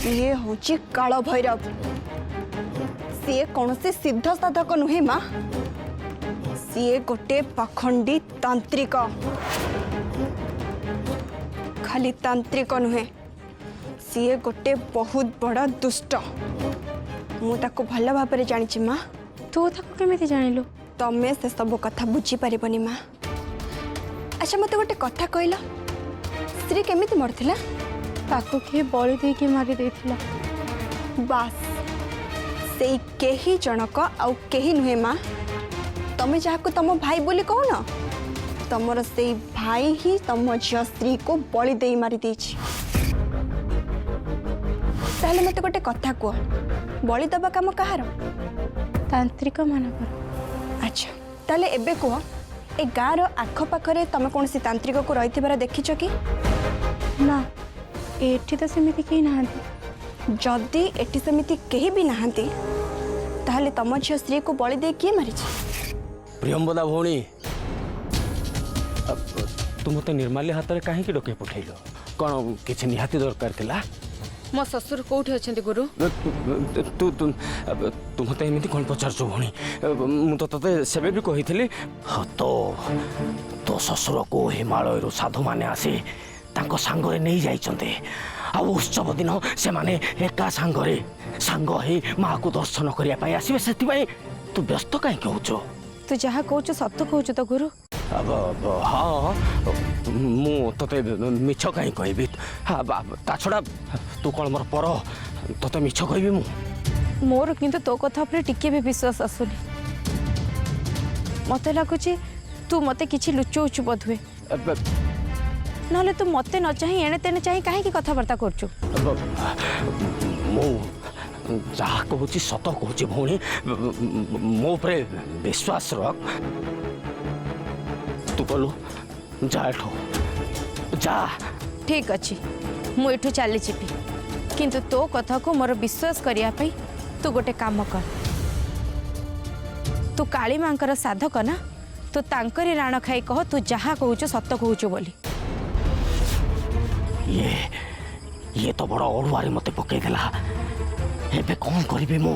ये हूँ काल भैरव। सी कौन से सिद्ध साधक नुहे माँ, सी गोटे पाखंडी तांत्रिक। खाली तांत्रिक नुहे, सी गोटे बहुत बड़ा दुष्ट। मुझे भल भाव जानी माँ। तू ताको केमिति जानिलु? तमें से सब कथा बुझी पारिबनी माँ। अच्छा मत गोटे कथा कहल, स्त्री केमिति मरथिला? ताको के बलि देके मारी देथिला। बास से केही जनक आउ केही नुहे माँ। तमें जहाँ तम भाई बोली कहो न, तमर से भाई ही तम झियो स्त्री को बलि दे मारी देछि। ताहले मते गोटे कथा कह, बलि दबा काम कहार? तांत्रिक मानकर। अच्छा ताहले एबे कह, ए गाँव आख पाखरे तमे कौन सी तांत्रिक को रही देखिछ कि? ना एठी तो सेमिति केही नाहंती। जदि एठी सेमिति केही भी नाहंती, ताहले तम झियो स्त्री को बलि दे किए मारिछ? प्रियंबदा भौणी, तू मत निर्माल्य हाथ में कहीं डके पठेल? कौन किसी निहाती दरकार थिला? मो ससुर कोठी अछंती गुरु? तू तू तू मत एमती कौन पचारछु भौणी? मु तो तते सेबे भी कही तो ससुर को हिमालय साधु माने आसी तांको सांगरे नहीं जाइचंते। आ उत्सव दिन से माने एका सांगरे सांग ही माँ को दर्शन करिया पाई आसीबे। सेति तू व्यस्त काहे कहउछो? तू जहाँ कहूँ सत्य कहूँ तो गुरु? अब हाँ मु ते मिछ कहीं कहबी? ता छड़ा तू कौन मोर पर ते मिछ कहबी? मोर किंतु तो कथा पर टिके भी विश्वास आसुनी। मते लगुच तू मते किछि लुचौछु बोध हुए। नले तू मते न चाहि एने तेने चाहि काहे की कथाबार्ता करछु? मु जहाँ कहूँ सत कहूँ भौणी, मो उपरे विश्वास रख। तू बोलू जा एठो जा। ठीक अच्छी मु एठू चली जीपी, किंतु तो कथा को मोर विश्वास करिया पई तू गोटे काम कर। तू काली मांकर साधक ना, तो तांकरी राण खाई कह तू जहाँ कहूँ सत कहूँ बोली। ये तो बड़ अड़ुआरी मते पकई देला। एबे कौन करिबे? मु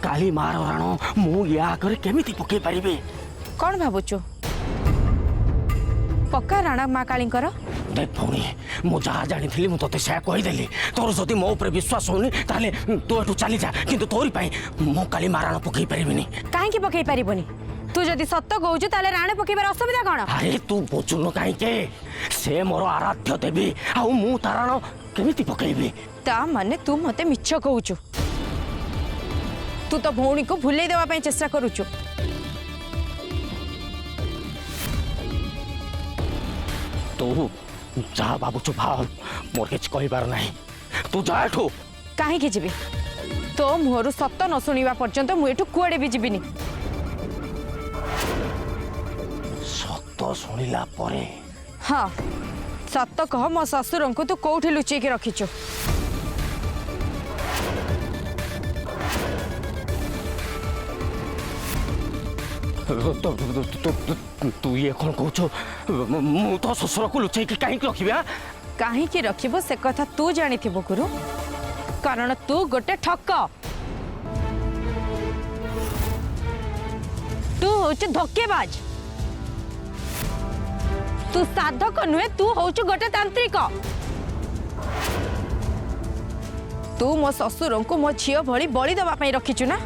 काली मार राण मु या करे केमिति पकई पारिबे? कौन भावुचु? पक्का राणा माँ कालींकर? देख भौणी, मु जहाँ जानी मु तते से कहीदेली। तोर जदि मो ऊपर विश्वास होनी ताले तू एठू चली जा, किंतु तोरी पाई मु काली माराण पकई पारिबिनी। काहे पकई पारिबनी? तू जदि सत्य कहूँ ताले राणे पकईबार असुविधा कौन? अरे तू बुझुनु काहे के? से मोर आराध्य देवी आ मु ताराण केमिति पकईबी? ता माने तू मते मिछ कहूचु? तू तो भौणी को भूले देवा पई चेष्टा करूचु। तू जा बाबूचु भाव, मोर किछ कहिबार नाही। तू जा एठू। काहे के जीबी? तो मुहरु सत्य न सुनिबा पर्यंत मु एठू कुआडे भी जीबिनी। सत्य सुनिला परे? हाँ सत्य कह, मो ससुर को तू कोठी लुचई के रखिचु? तू ये कौन कहू? मु तो ससुर को लुचई के कहीं रखी? कहीं रखिब से कथा तू जानी गुरु, कारण तू गोटे ठक। तू होच धोकेबाज। तू साधक नुहे, तू होच गोटे तांत्रिक। तू मो ससुर को मो झियो भली बलि देवा पई रखिचु ना?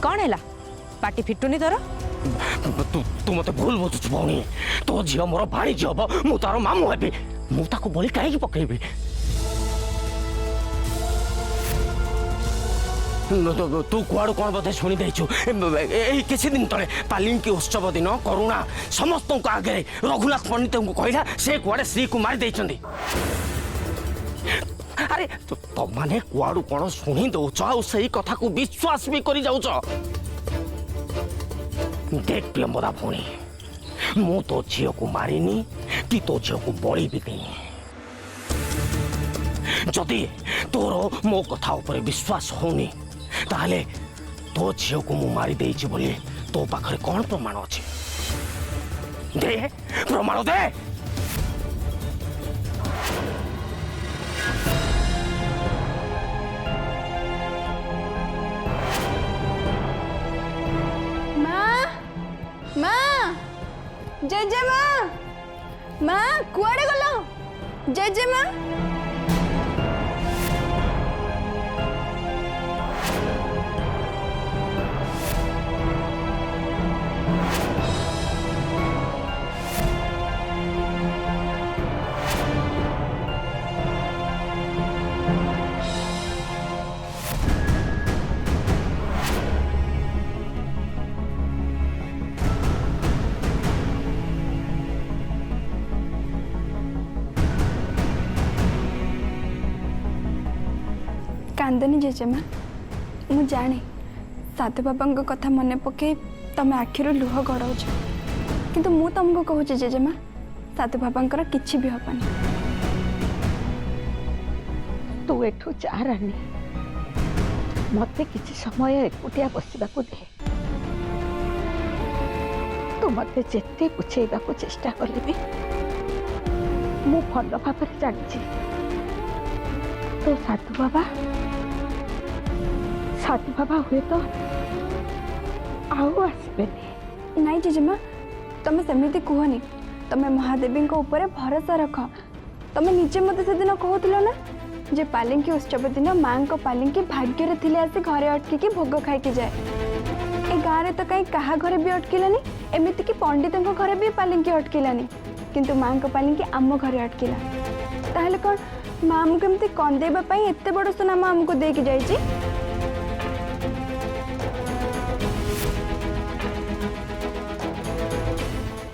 कौन है पार्टी फिटुनी तोर? तू मत भूल बुझुछु भौणी। तो झियो मोर भाणी झियो मु तार मामू हेबी। मु ताको बलि काहे पकईबी? तू कुआड़ कौन बोधे शुणी देचु? किसी दिन तले पालिंकी उत्सव दिन करुणा समस्त आगे रघुनाथ पंडित को कहला से कुआड़े श्री को मारी देइछंदी। अरे तो माने कुआड़ू कौन शुणी दौच आ सही कथा को विश्वास भी करी जाउच? देख प्रियंबदा भौणी, मु तो झियो को मारिनी कि तो झियो को बलि भी देनी। जदि तोर मो कथा ऊपर विश्वास होनी ताहले तो झियो को मु मारी देइछि बोली तो पाखरे कौन प्रमाण अच्छे दे प्रमाण दे। माँ माँ जेजे माँ माँ कुआड़े गल जेजे माँ कांदनी जेजेमा मु जाने साधु बाबा कथा मन पके तमे आखिर लुह गड़ाऊच किंतु मु तुमको कहूँ जेजेमा साधु बाबा किछि भी हबनी। तू एठू जा रानी मते किछि समय एकुटिया बसिबाकू दे। तू मते जेते बुझेबाकू चेष्टा कले भी मु भल भाव जानी तो साधु बाबा हुए तो आउ आसबेनी। नाई जेजेमा तमे सेमिति कहनी तमे महादेवी ऊपर भरोसा रख। तमे निजे मते से दिन कहूतिलो ना जे पालिंकी उत्सव दिन माँ को पालिंकी भाग्य थिले आसी घरे अटकी भोग खाई जाए। ए गाँव में तो कहीं कहा घरे भी अटकिलानी एमती कि पंडित घरे भी पालिंकी अटकिलानी किंतु माँ को पालिंकी आम घरे अटकिला। ताहले कौन माँ आमको एमती कंदेबा एत बड़ सुनाम आमको देकी जाइछि।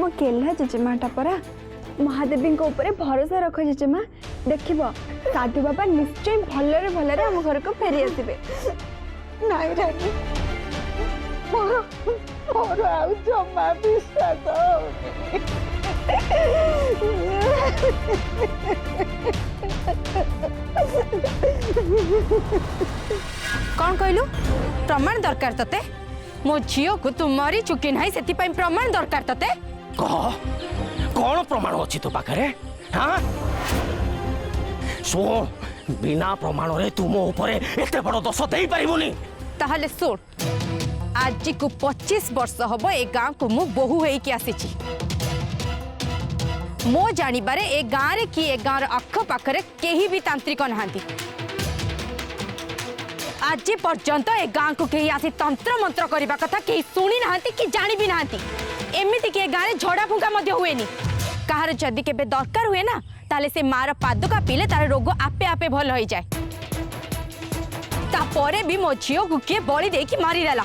मो केला जेजेमाटा परा महादेवी ऊपर भरोसा रख जेजेमा देखिब साधु बाबा निश्चय भलरे भलरे आम घर को फेरी आसबे। नाई रानी मोर आउ जमा विश्वास कौन कहलु प्रमाण दरकार तते मो झील को तू मरी चुकी ना से प्रमाण दरकार तते कह कौन प्रमाण अच्छी तो पाखे हाँ शुण बिना प्रमाण रे तुम ऊपर एत बड़ दोष दे पारिबुनी। ताहले सुन आज को 25 वर्ष हम ए गाँ को मु बोहू होइकी आसीची। मो जानिबारे ए गाँ रे कि ए गाँ आख पाखरे केही भी तांत्रिक नहांती। आज पर्यंत ए गाँ को केही आसी तंत्र मंत्र करबा कथा केही सुनी नहांती कि जानी भी नहांती। एमिति कि ए गाँ रे झड़ा फुंका मध्य हुएनी। कहार जदि केबे दरकार हुए ना ताले से मार पादुका पीले तार रोग आपे आपे भल हो जाए। तापरे भी मो झील को किए बलि देकी मारी देला।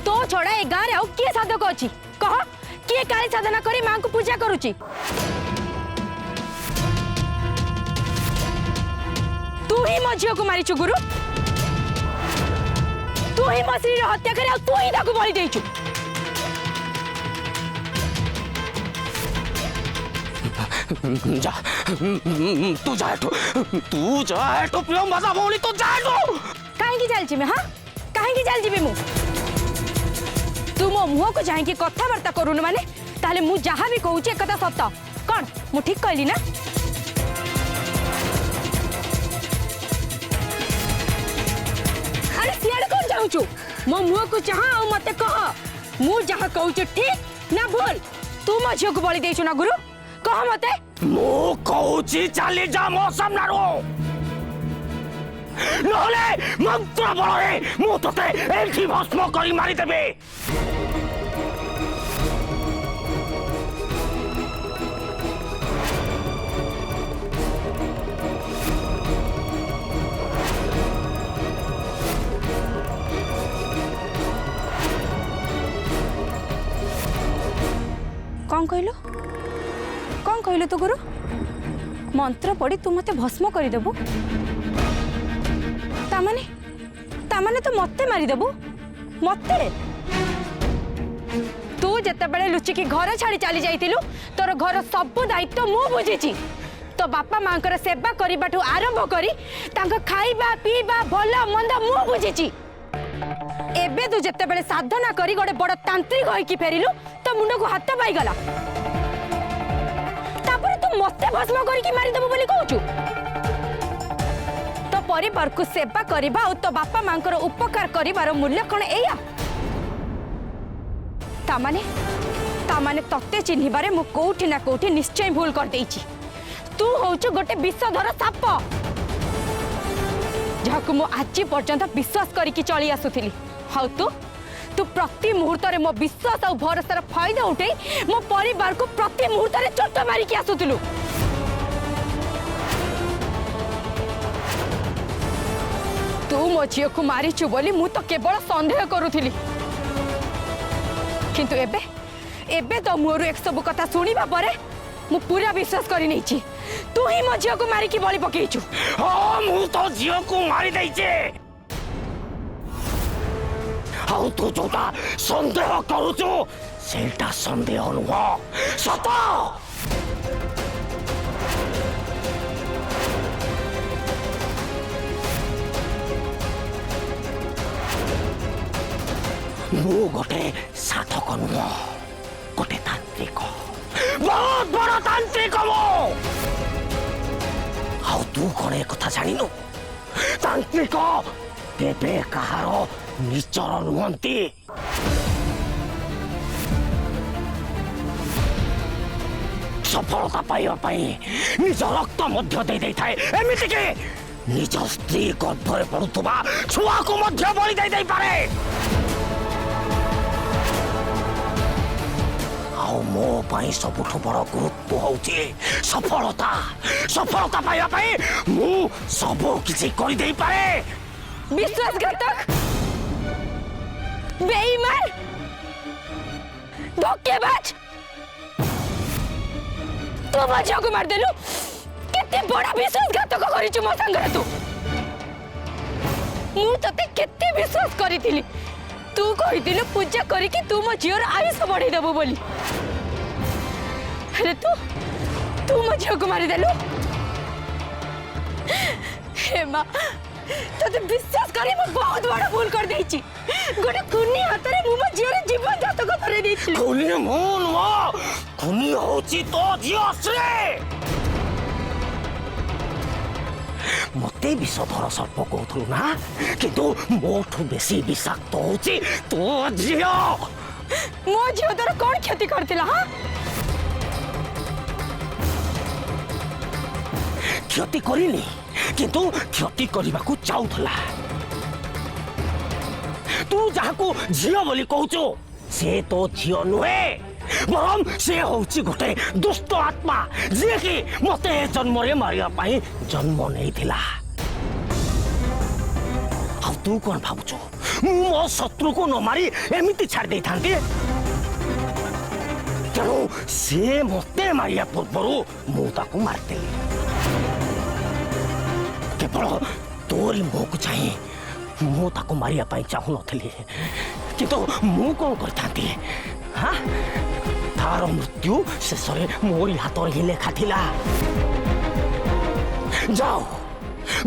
तो छड़ा ए गाँ रे आउ किए साधक अछि कह किए काली साधना करी मां को पूजा करूची। तू ही मो झील को मारिछु गुरु। तू ही मो श्री हत्या करे आ तू ही ताको बलि देइछु। जा तू जा प्रियम भाषा भौणी तू जा काहे चलछि मैं हां काहे चलछि मु तू मो मुह को जाई कथबार्ता करूनु माने ताले मु जहा भी कहूची एक कथा सत्य कौन मु ठीक कहली ना। अरे सियाड़ कौन जाऊछु मो मुह को चाहा आ मते कह मु जहा कहूची ठीक ना भूल। तू मो झियो को बलि देइछु ना गुरु कह मते मु कहूची चली जा मो सामनारो नहले मंत्र बलरे मु तते एठी भस्म करी मारी देबे। कौन कहलु तो गुरु मंत्र पढ़ी तू मते भस्म कर देबु तामाने तो मते मारी देबु मते। तू जते बेले लुचिकी घर छाड़ी चली जाइतिलु तोर घर सब दायित्व मु बुझीची। तो बापा मांकर सेवा करबाठू आरंभ करी तांका खाइबा पीबा भल मंद मु बुझीची। एबे तू जत्ते बेले साधना करी गोटे बड़ तांत्रिक होई की फेरिलु तो मुंड को हाथ पाई गला तापर तू मते भस्म करी की मारी देबो बोली कहूचु तो परिवार को सेवा करबा और तो बापा मांकर उपकार करिवार मूल्य कोन एया तामाने तत्ते चिन्हिबारे मु कोठी ना कोठी निश्चय भूल कर देइची तू होउछु गोटे विषधर साप जहाकु मु आज पर्यंत विश्वास करिकी चली आसुथिली हाउ तू प्रति मुहूर्त रे मो विश्वास और भरोसार फायदा उठे मो परिवार को प्रति मुहूर्त रे चोट मारिकी आसुथिलु तू मो झील को मारिचु बोली मु तो केवल संदेह करुथिली किंतु एबे तो मोर एक सब कथा सुनिबा परे मु पूरा विश्वास करि नै छी तू ही मो झील को मारी की बलि पकेइछु हां मु तो झील को मारी दैछे हाउ तू जोटा संदेह करूछु सेटा संदेह नुह सत मु गोटे साधक नुह गोटे तांत्रिक बहुत बड़ा तांत्रिक मो हाउ तू कौन एक कथा जानिनु तांत्रिक केबे कहार निचर नुहंती सफलता पाइबा पाई निज रक्त मध्य दे दे थाए एमिति के निज स्त्री गर्भरे पड़ुथुबा छुआ को मध्य बलि दे दे पारे आओ मो पाई सबुठु बड़ गुरुत्व होउची सफलता पाइबा पाई मु सब किछि करि दे पारे विश्वासघातक बेईमान धोखेबाज तू मो झील को मार देलु केते बड़ा विश्वासघातक करिछु मो संगरे तू मु तते केते विश्वास करिथिली तू कहिदिलु पूजा करी कि तू मो झील आयुष बढ़ाई देबो बोली अरे तू मो झील को मारी देलु हे मां तते विश्वास करी मु बहुत बड़ा भूल कर देइची गोटे खुनी हातरे मु मो झील जीवन जातक करे देइछि खुनी मोन वा खुनी होची तो झील श्रे मते विषधर सर्प कहथु ना किंतु मोठु बेसी विषाक्त होची तो झील मो झील तोर कोन क्षति करतिला हां क्षति करिनी किंतु क्षति करबा को चाउथला तू जाहाको झील बोली कहचो से तो झील नुहे बरम से होची गोटे दुष्ट आत्मा जे कि मते जन्म रे मारिया पाई जन्म नै थिला आ तू कोन भाबुचो मो शत्रु को न मारी एमिति छाड़ दे थांती तेणु से मते मारिया पूर्वरु मु ताको मारते केवल तोरी मुख चाहिए मु ताको मारिया पाई चाहू नथली किंतु मु कोन करथांती हां तार मृत्यु शेषरे मोरी हाथ रे लेखा थिला जाओ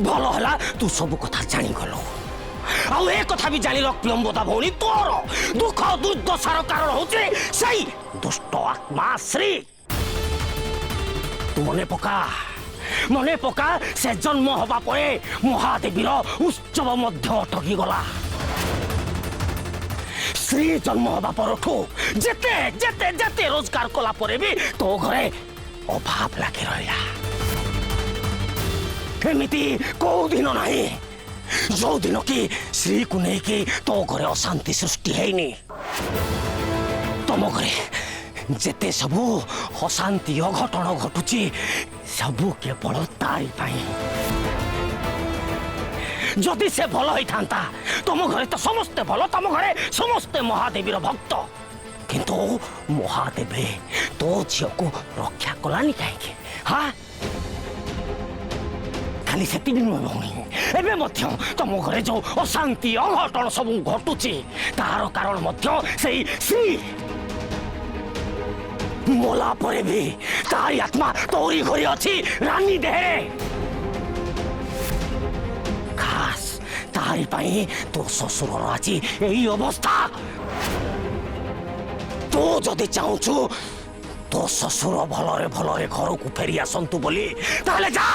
भल हला तू सब कथा जानी गलो आउ ए कथा भी जानी रख प्रियंबदा भौणी तोर दुख दुर्दशार कारण होचे सही दुष्ट आत्मा श्री तू मने पका से जन्म हवा परे महादेवीर उत्सव मध्य अटकी गला श्री जन्म हवा परठू जेते जेते जेते रोजगार कला परे भी तो घरे अभाव लागे रहिला एमिति को दिन नाही जो दिन की श्री को नेकी तो घरे अशांति सृष्टि हैनी तुम घरे जेते सबू अशांति अघटन घटुची सबू केवल तारी पाई जदि से भल होई थांता तुम घरे तो समस्ते भल तुम घरे समस्ते महादेवीर भक्त किंतु महादेवी तो झील को रक्षा कलानी कहीं हाँ खाली से भौणी एवं मध्य तुम घरे जो अशांति अघटन सब घटुची तार कारण मध्य से श्री मोला परे भी तारी आत्मा तोरी घरे अच्छी रानी देहे खास ताहारी पाई तो ससुर आज यही अवस्था तू जदि चाहूछु तो ससुर भलरे भलरे घर को फेरी आसंतु बोली ताहले जा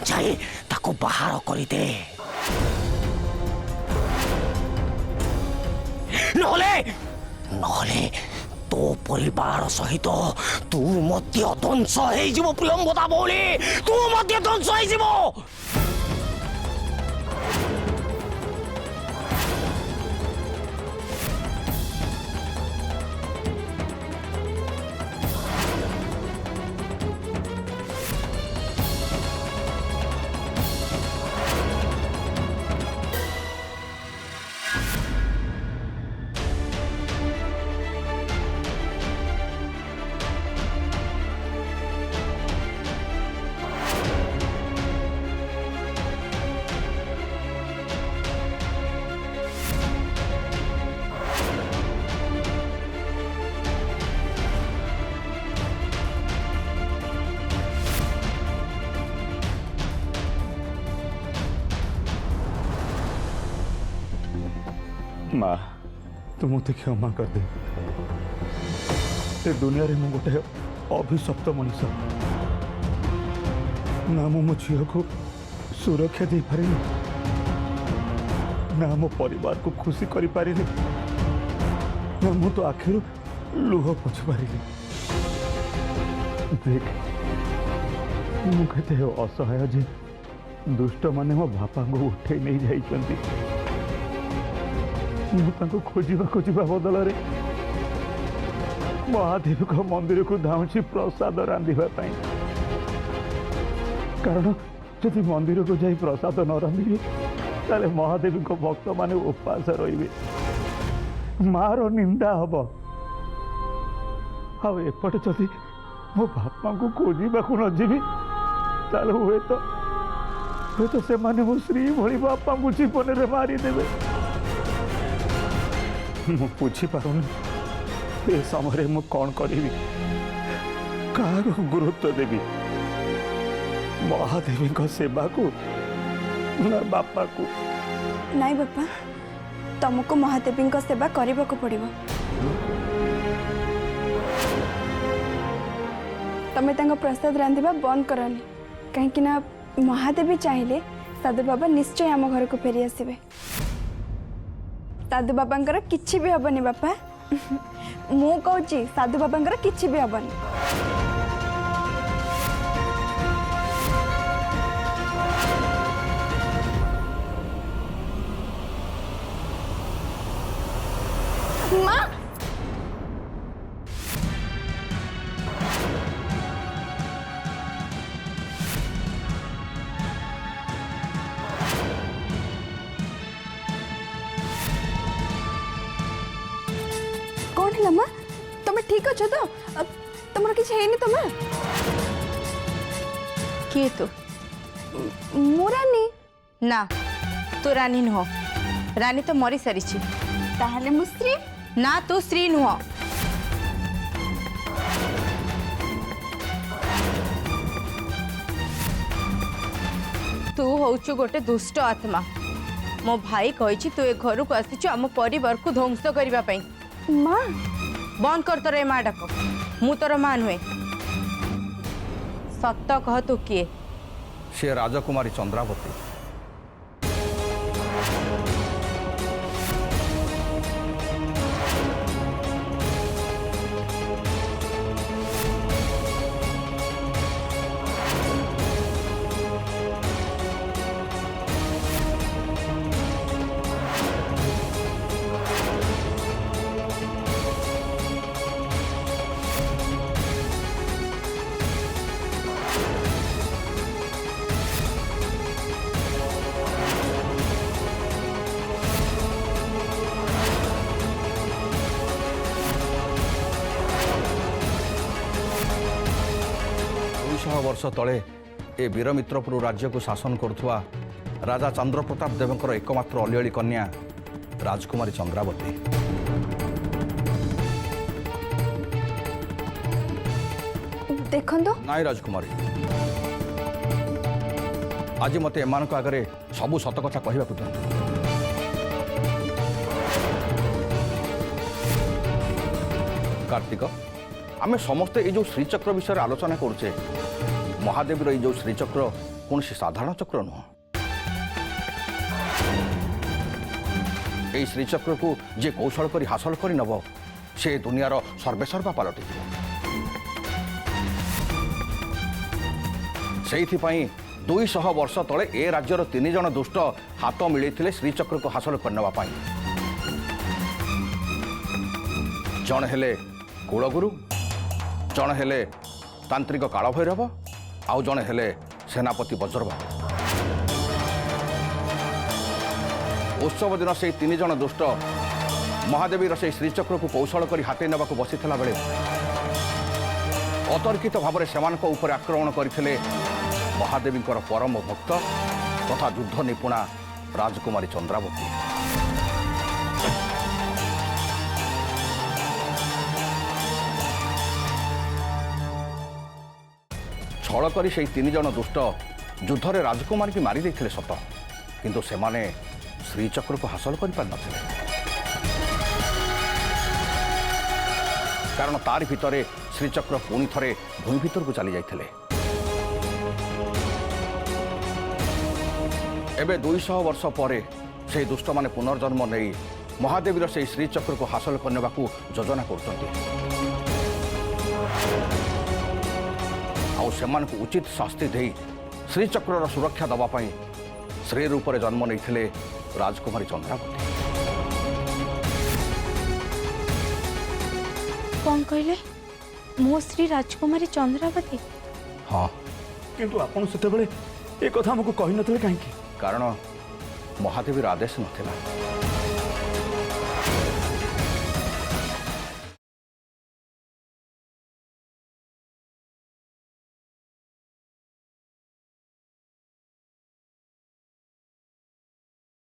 जाई ताको बाहर करी दे नहले नहले तो परिवार सहित तू मध्य ध्वंस हो पुलंबदा बोली तू मध्य ध्वंस हो माँ तू मत क्षमा कर दे ए दुनिया रे मु गोटे अभिशप्त मनीष ना मो झील को सुरक्षा दे पारे ना मो परिवार को खुशी करी पारे ना मु तो आखिर लुह पोछ पारे देख मु केते असहाय जे दुष्ट माने मो बापा को उठे नहीं जाइछंती खोजा बदल महादेव को मंदिर को धाउची प्रसाद रांधिबाई कारण जदि मंदिर को जाई प्रसाद न रांधि ताले महादेव को भक्त माने उपास रहिबे मार निंदा हम आपटे जदि मो बापा को खोजा न जीवी ताले हुए तो से माने मो श्री भली बापा को जीवन में मारिदेवे मु बुझी पारुनी ए समय मु कौन करी क्या गुरुत्व देवी महादेवी सेवा को ना बापा को नाई बापा तुमको महादेवी सेवा करने को पड़ो तमें प्रसाद रांधिबा बंद करनी कहीं महादेवी चाहिए साधु बाबा निश्चय आम घर को फेरी आसबे साधु बाबा किछि भी हबनी बापा मु कहूँ साधु बाबा किछि भी हबनी माँ कौन है माँ तुम्हें ठीक अच्छे तो तुम किसी है तुम किए तू मु रानी ना तू रानी नुह रानी तो मरी सारी ताहले मु स्त्री ना तू स्त्री नुह तू होचु गोटे दुष्ट आत्मा मो भाई कही तू ए घर को आसी आम परिवार को ध्वंस करने माँ बंद कर तोर ए माँ डाक मु तोर माँ नुहे सत कह तू किए से राजकुमारी चंद्रावती वर्ष तले ए वीरमित्रपुर राज्य को शासन करुवा राजा चंद्रप्रताप देवंकर एकमात्र अलियली कन्या राजकुमारी चंद्रावती देखो नाई राजकुमारी आज मते एमानक आगरे सबु सत कथा कहबा दियंतु कार्तिक आम समस्ते ये जो श्रीचक्र विषय आलोचना करुचे महादेवर ये जो श्रीचक्र कौन साधारण चक्र नुह ये श्रीचक्र को जे कौशल कर हासिल कर नब से दुनियार सर्वेसर्वा पलटि से 200 वर्ष तले ए राज्यर 3 जन दुष्ट हाथ मिलते श्रीचक्र को हासिल करने जन हेले कुलगुरु जन हेले तांत्रिक कालभैरव आउ जन हेले सेनापति वज्रबाहु उत्सव दिन से 3 जन दुष्ट महादेवीर से श्रीचक्र को कौशल कर हाथ नेबाक बसी बेले अतर्कित भाव से आक्रमण करते महादेवी परम भक्त तथा युद्ध निपुणा राजकुमारी चंद्रावती। छल कर 3 जन दुष्ट युद्धरे राजकुमारी की मारी देते सत किंतु से माने श्रीचक्र को हासिल कर पार नथिले कारण तार भितरे श्रीचक्र पुणी थरे भूमि भितर को चली जाइथिले। एबे 200 वर्ष पर से दुष्ट माने पुनर्जन्म नहीं महादेवीर से श्रीचक्र को हासिल करने को योजना कर उचित शास्ति दे श्रीचक्र सुरक्षा दवाई श्री रूप में जन्म नहीं राजकुमारी चंद्रावती। कौन कहले मो श्री राजकुमारी चंद्रावती? हाँ किंतु आपण सेतेबेले ए कथा हमकु कहि नथिले काहे कारण महादेवीर आदेश नथिला